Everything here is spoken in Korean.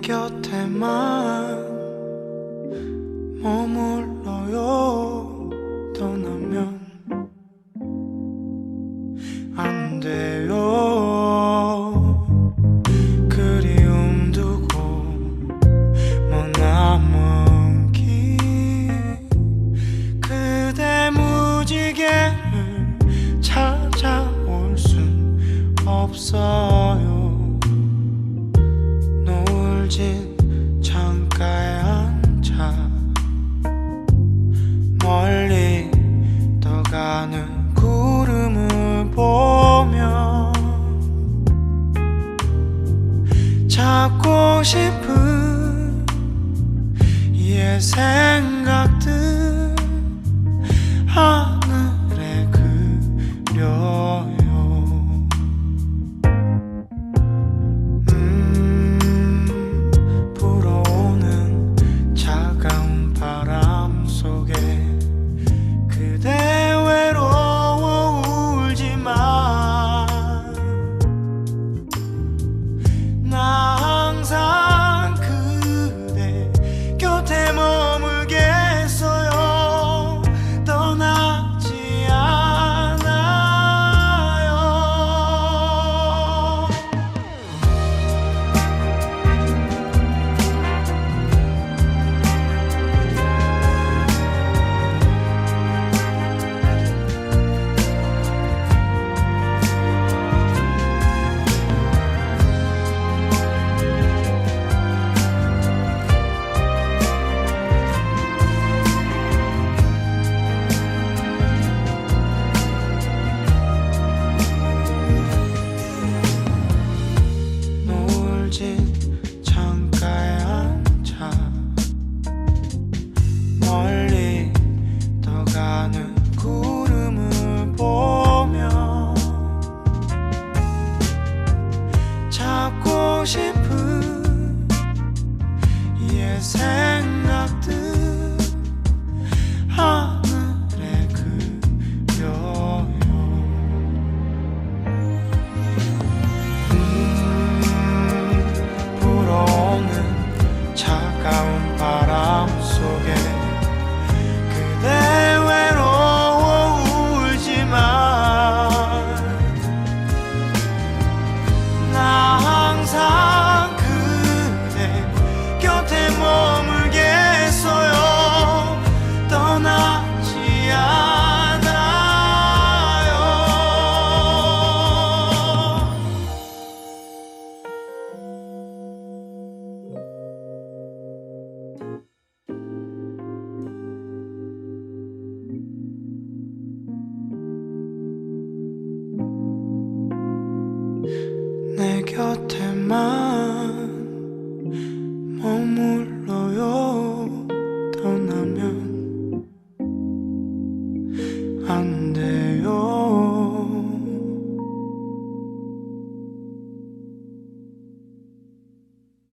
곁에만 머물러요. 떠나면 안 돼요. 그리움 두고 머나먼 길 그대 무지개를 찾아올 순 없어요. 노을 진 창가에 앉아 멀리 떠가는 구름을 보며 찾고 싶은 옛 생각들 하늘에 그려요. 불어오는 차가운 바람 속에 그대 외로워 울지마. 나 항상 그대 곁에 머물겠어요. 떠나지 않아요. 노을 진 창가에 앉아 멀리 떠가는 구름을 보며 찾고 싶은 옛 생각들 하늘에 그려요. 불어오는 차가운 바람 속에 그대 외로워 울지마. 나 항상 그대 곁에 머물겠어요. 떠나지 않아요. 내 곁에만 머물러요. 떠나면 안 돼요.